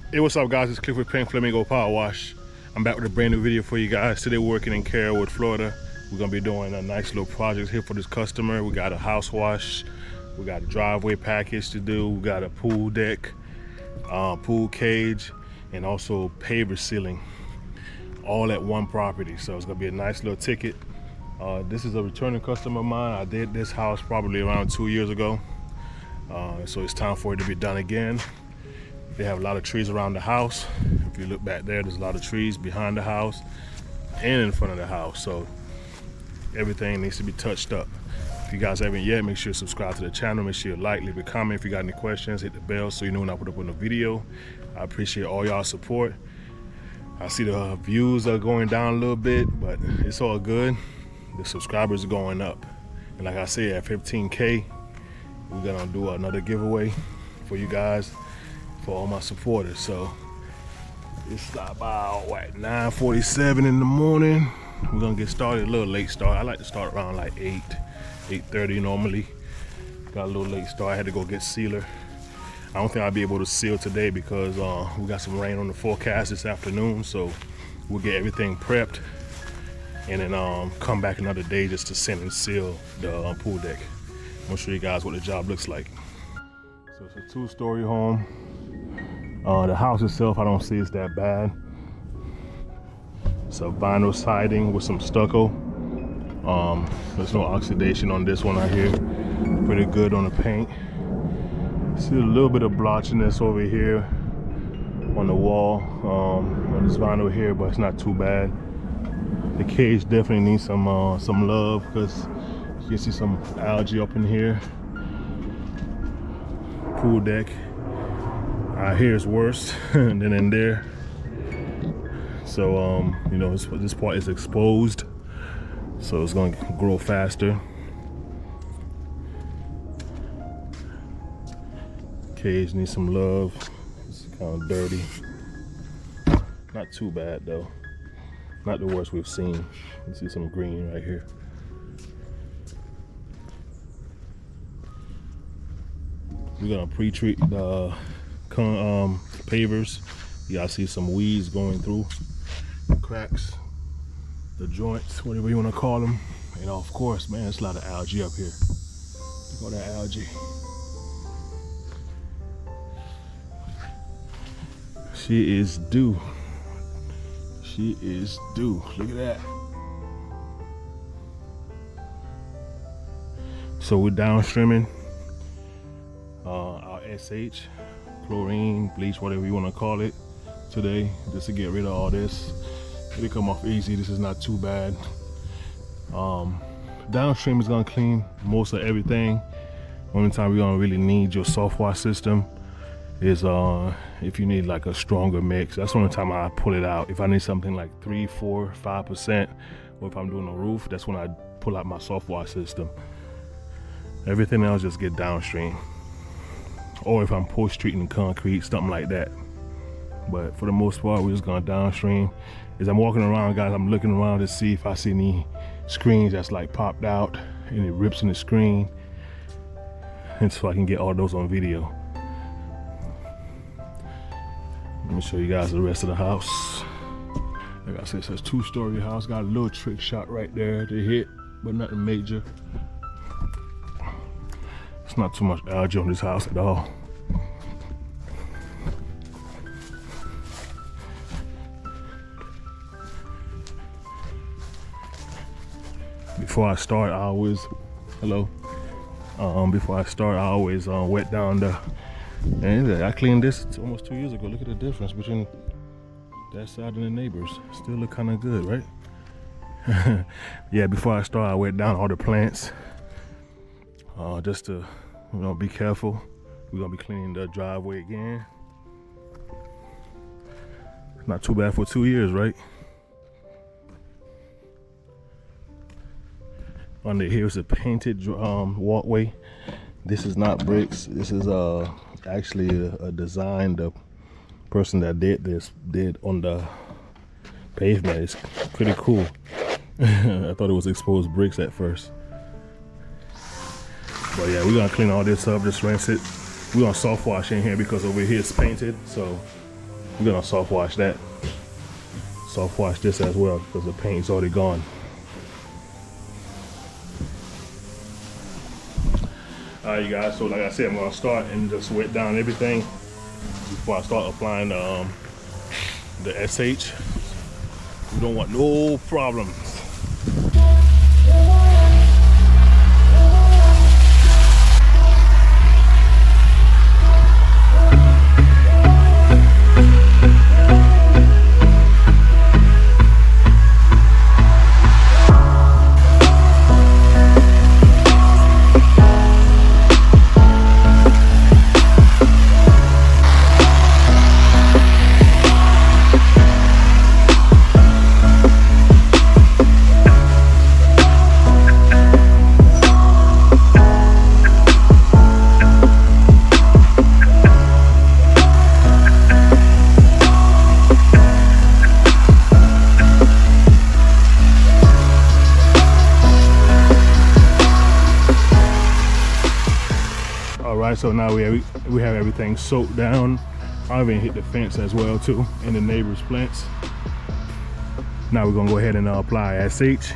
Hey, what's up guys, it's Cliff with Paint Flamingo Power Wash. I'm back with a brand new video for you guys. Today we're working in Carrollwood, Florida. We're gonna be doing a nice little project here for this customer. We got a house wash, we got a driveway package to do, we got a pool deck, pool cage, and also paver ceiling, all at one property. So it's gonna be a nice little ticket. This is a returning customer of mine. I did this house probably around 2 years ago. So it's time for it to be done again. They have a lot of trees around the house. If you look back there, there's a lot of trees behind the house and in front of the house. So everything needs to be touched up. If you guys haven't yet, make sure you subscribe to the channel. Make sure you like, leave a comment. If you got any questions, hit the bell so you know when I put up a video. I appreciate all y'all support. I see the views are going down a little bit, but it's all good. The subscribers are going up. And like I said, at 15K, we're gonna do another giveaway for you guys, for all my supporters. So it's about what, 9:47 in the morning. We're gonna get started. A little late start. I like to start around like 8:30 normally. Got a little late start. I had to go get sealer. I don't think I'll be able to seal today because we got some rain on the forecast this afternoon. So we'll get everything prepped and then come back another day just to sand and seal the pool deck. I'm gonna show you guys what the job looks like. So it's a 2-story home. The house itself, I don't see it's that bad. It's a vinyl siding with some stucco. There's no oxidation on this one right here. Pretty good on the paint. See a little bit of blotchiness over here on the wall, on this vinyl here, but it's not too bad. The cage definitely needs some love because you can see some algae up in here. Pool deck. Here is worse than in there. So you know, this part is exposed, so it's going to grow faster. Cage needs some love. It's kind of dirty. Not too bad though. Not the worst we've seen. You see some green right here. We're gonna pre-treat the pavers. You gotta see some weeds going through the cracks, the joints, whatever you want to call them. And of course, man, there's a lot of algae up here. Look at that algae. She is due. She is due. Look at that. So we're downstreaming our SH, chlorine, bleach, whatever you want to call it, today, just to get rid of all this. It'll come off easy. This is not too bad. Downstream is gonna clean most of everything. Only time we're gonna really need your soft wash system is if you need like a stronger mix. That's the only time I pull it out. If I need something like 3, 4, 5%, or if I'm doing a roof, that's when I pull out my soft wash system. Everything else just get downstream. Or if I'm post-treating concrete, something like that. But for the most part, we're just going downstream. As I'm walking around, guys, I'm looking around to see if I see any screens that's like popped out, any rips in the screen, and so I can get all those on video. Let me show you guys the rest of the house. Like I said, it's a 2-story house. Got a little trick shot right there to hit, but nothing major. It's not too much algae on this house at all. Before I start, I always, before I start, I always wet down the, and I cleaned this almost 2 years ago. Look at the difference between that side and the neighbors. Still look kind of good, right? Yeah, before I start, I wet down all the plants. Just to, you know, be careful. We're gonna be cleaning the driveway again. Not too bad for 2 years, right? Under here is a painted walkway. This is not bricks. This is actually a design the person that did this did on the pavement. It's pretty cool. I thought it was exposed bricks at first. But yeah, we're gonna clean all this up, just rinse it. We're gonna soft wash in here because over here it's painted, so We're gonna soft wash that. Soft wash this as well because the paint's already gone. Alright, you guys, so like I said, I'm gonna start and just wet down everything before I start applying the SH. We don't want no problems. Alright, so now we have everything soaked down. I even hit the fence as well too, and the neighbor's plants. Now we're gonna go ahead and apply SH.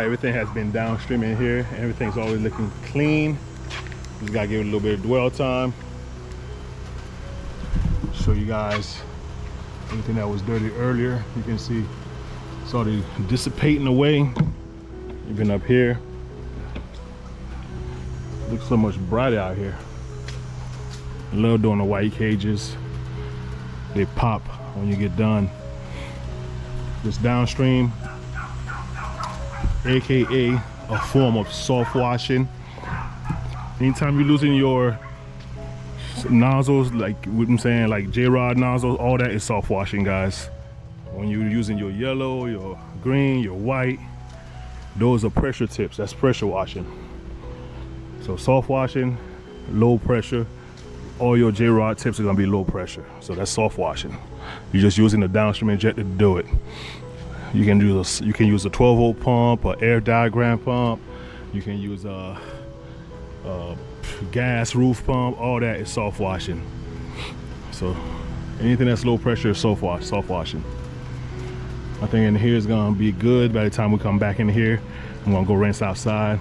Everything has been downstream in here. Everything's always looking clean. Just gotta give it a little bit of dwell time. Show you guys anything that was dirty earlier. You can see it's already dissipating away. Even up here, looks so much brighter out here. I love doing the white cages. They pop when you get done. This downstream, aka a form of soft washing. Anytime you're losing your nozzles, like what I'm saying, like J-rod nozzles, all that is soft washing, guys. When you're using your yellow, your green, your white, those are pressure tips. That's pressure washing. So soft washing, low pressure. All your J-rod tips are gonna be low pressure. So that's soft washing. You're just using the downstream injector to do it. You can use a 12-volt pump, or air diaphragm pump. You can use a gas roof pump. All that is soft washing. So anything that's low pressure is soft washing. I think in here is gonna be good. By the time we come back in here, I'm gonna go rinse outside.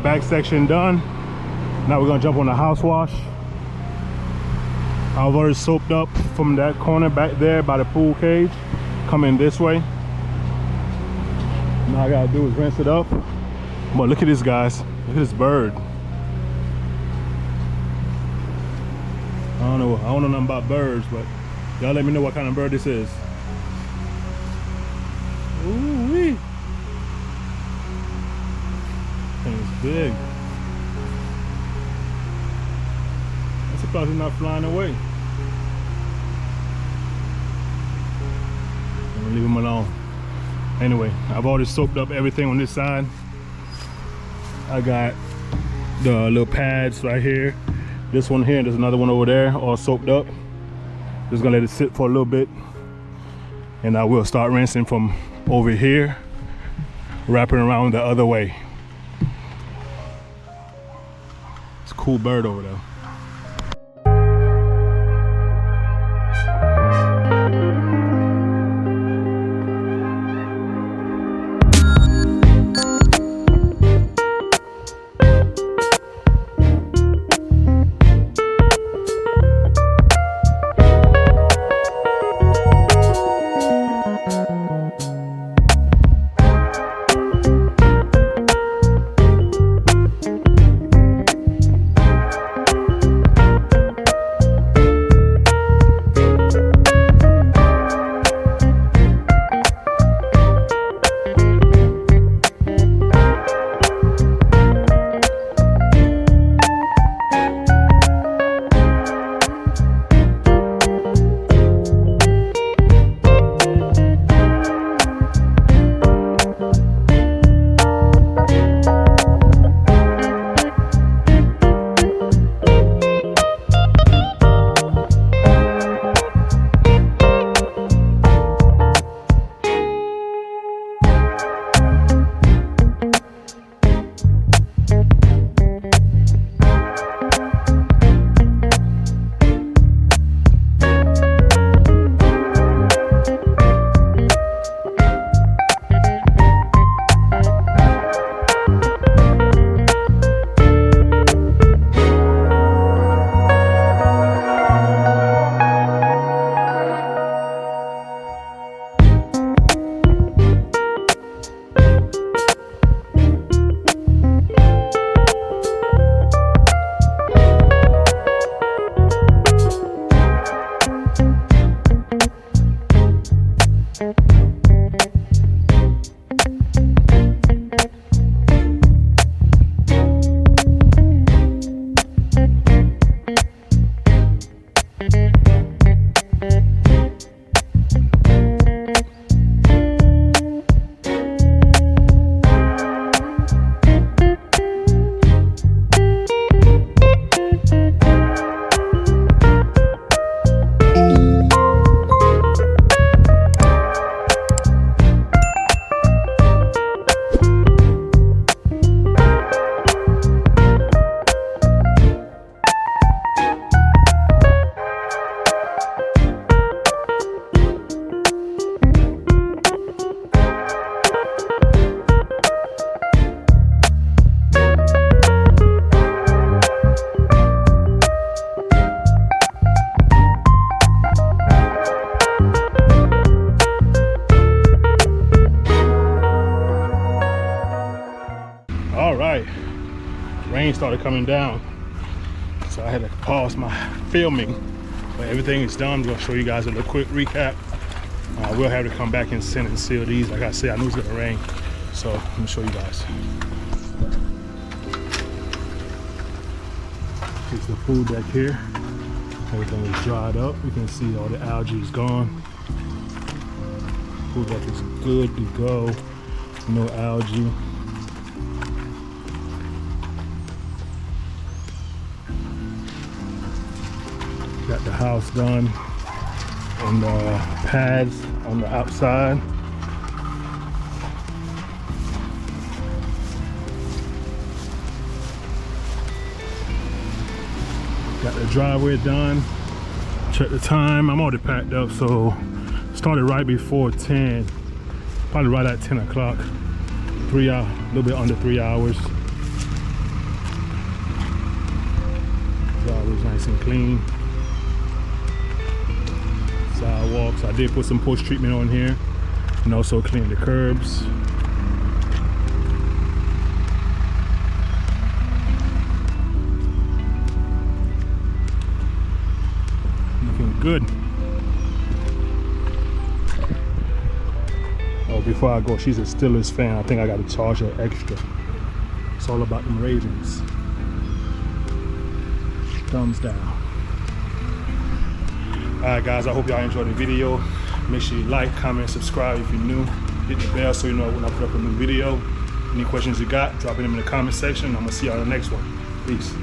back section done. Now we're gonna jump on the house wash. I've already soaped up from that corner back there by the pool cage. Coming this way. Now all I gotta do is rinse it up. But look at this, guys. Look at this bird. I don't know nothing about birds, but y'all let me know what kind of bird this is. Ooh-wee. Thing is big. I'm surprised it's not flying away. I'm gonna leave him alone. Anyway, I've already soaked up everything on this side. I got the little pads right here. This one here, and there's another one over there, all soaked up. Just gonna let it sit for a little bit. And I will start rinsing from over here, wrapping around the other way. It's a cool bird over there. Rain started coming down, so I had to pause my filming, but everything is done. I'm gonna show you guys a little quick recap. We'll have to come back and sand and seal these. Like I said, I knew it was gonna rain, so let me show you guys. Here's the pool deck here. Everything is dried up. You can see all the algae is gone. Pool deck is good to go. No algae. Got the house done and the pads on the outside. Got the driveway done. Check the time. I'm already packed up, so started right before 10. Probably right at 10 o'clock. 3 hours, a little bit under 3 hours. Windows nice and clean. Sidewalks. I did put some post treatment on here and also clean the curbs. Looking good. Oh, before I go, she's a Steelers fan. I think I gotta charge her extra. It's all about them Ravens. Thumbs down. Alright guys, I hope y'all enjoyed the video. Make sure you like, comment, subscribe if you're new. Hit the bell so you know when I put up a new video. Any questions you got, drop them in the comment section. I'm gonna see y'all in the next one. Peace.